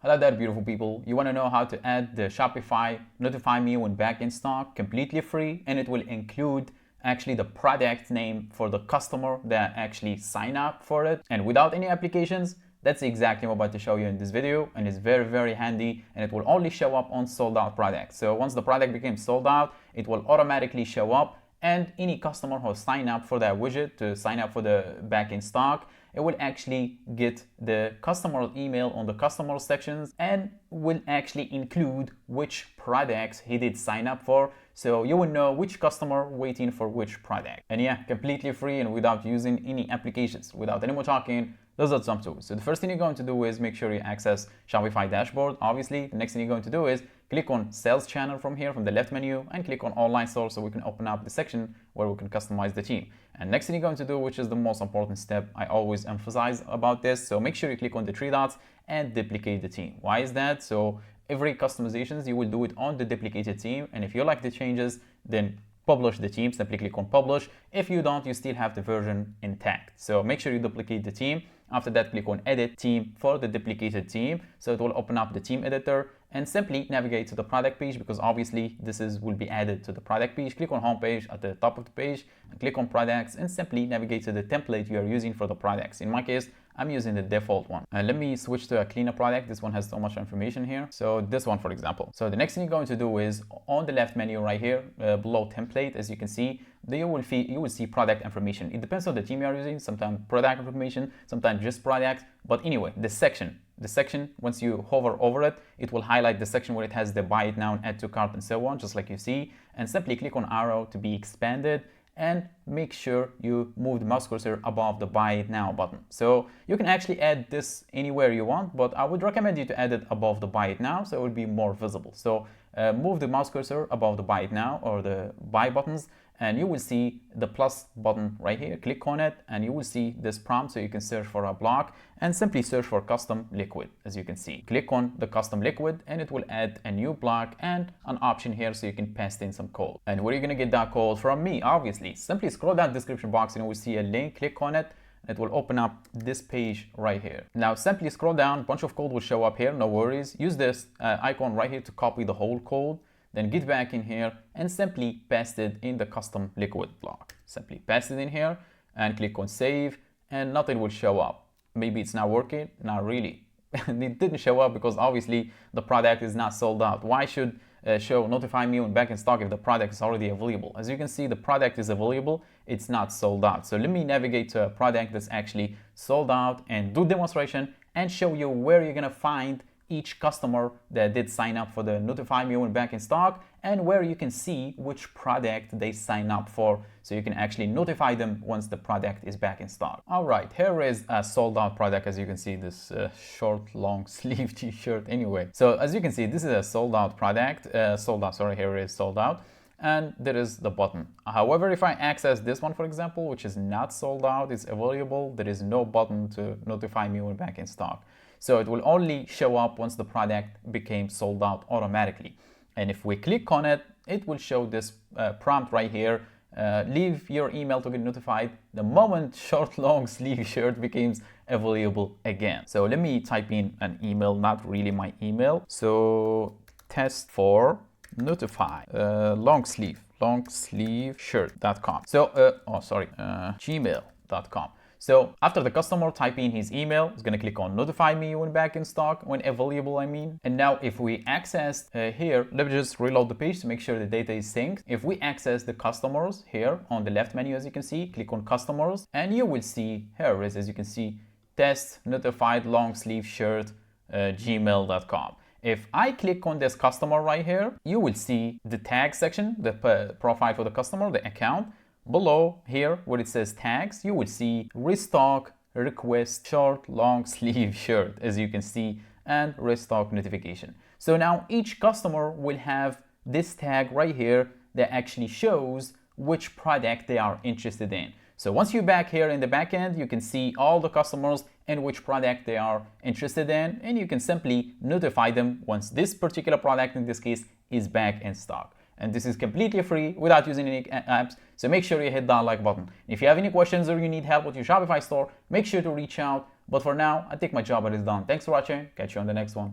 Hello there, beautiful people. You want to know how to add the Shopify Notify Me when back in stock completely free, and it will include actually the product name for the customer that actually sign up for it and without any applications. That's exactly what I'm about to show you in this video, and it's very handy, and it will only show up on sold out products. So once the product becomes sold out, it will automatically show up, and any customer who sign up for that widget to sign up for the back in stock, it will actually get the customer email on the customer sections and will actually include which products he did sign up for. So you will know which customer waiting for which product. And yeah, completely free and without using any applications. Without any more talking, those are some tools. So the first thing you're going to do is make sure you access Shopify dashboard. Obviously, the next thing you're going to do is click on sales channel from here, from the left menu, and click on online store so we can open up the section where we can customize the theme. And next thing you're going to do, which is the most important step, I always emphasize about this. So make sure you click on the three dots and duplicate the theme. Why is that? So every customizations, you will do it on the duplicated theme. And if you like the changes, then publish the theme, simply click on publish. If you don't, you still have the version intact. So make sure you duplicate the theme. After that, click on edit theme for the duplicated theme. So it will open up the theme editor and simply navigate to the product page, because obviously this will be added to the product page. Click on home page at the top of the page and click on products and simply navigate to the template you are using for the products. In my case, I'm using the default one. Let me switch to a cleaner product. This one has so much information here. So this one, for example. So the next thing you're going to do is on the left menu right here, below template, as you can see, you will see product information. It depends on the theme you are using. Sometimes product information, sometimes just products. But anyway, the section, once you hover over it, it will highlight the section where it has the buy it now and add to cart and so on, just like you see. And simply click on arrow to be expanded, and make sure you move the mouse cursor above the buy it now button. So you can actually add this anywhere you want, but I would recommend you to add it above the buy it now so it will be more visible. So move the mouse cursor above the buy it now or the buy buttons, and you will see the plus button right here. Click on it and you will see this prompt, so you can search for a block and simply search for custom liquid. As you can see, click on the custom liquid and it will add a new block and an option here so you can paste in some code. And where are you going to get that code from? Me, obviously. Simply scroll down the description box and you will see a link. Click on it. It will open up this page right here. Now simply scroll down, a bunch of code will show up here, no worries. Use this icon right here to copy the whole code. Then get back in here and simply paste it in the custom liquid block. Simply paste it in here and click on save, and nothing will show up. Maybe it's not working, not really. It didn't show up because obviously the product is not sold out. Why should show notify me when back in stock if the product is already available? As you can see, the product is available, it's not sold out. So let me navigate to a product that's actually sold out and do demonstration and show you where you're gonna find each customer that did sign up for the notify me when back in stock, and where you can see which product they sign up for, so you can actually notify them once the product is back in stock. All right, here is a sold out product. As you can see, this short long sleeve t-shirt. Anyway, so as you can see, this is a sold out product. Here is sold out, and there is the button. However, if I access this one, for example, which is not sold out, it's available, there is no button to notify me when back in stock. So it will only show up once the product became sold out automatically. And if we click on it, it will show this prompt right here. Leave your email to get notified the moment short long sleeve shirt becomes available again. So let me type in an email, not really my email. So test for notify long sleeve shirt.com. So gmail.com. So after the customer type in his email, he's going to click on notify me when back in stock, when available, I mean. And now if we access here, let me just reload the page to make sure the data is synced. If we access the customers here on the left menu, as you can see, click on customers, and you will see here is, as you can see, test notified long sleeve shirt gmail.com. If I click on this customer right here, you will see the tag section, the profile for the customer, the account. Below here, where it says tags, you will see restock, request, short, long sleeve shirt, as you can see, and restock notification. So now each customer will have this tag right here that actually shows which product they are interested in. So once you're back here in the back end, you can see all the customers and which product they are interested in, and you can simply notify them once this particular product, in this case, is back in stock. And this is completely free without using any apps. So make sure you hit that like button. If you have any questions or you need help with your Shopify store, make sure to reach out. But for now, I think my job is done. Thanks for watching. Catch you on the next one.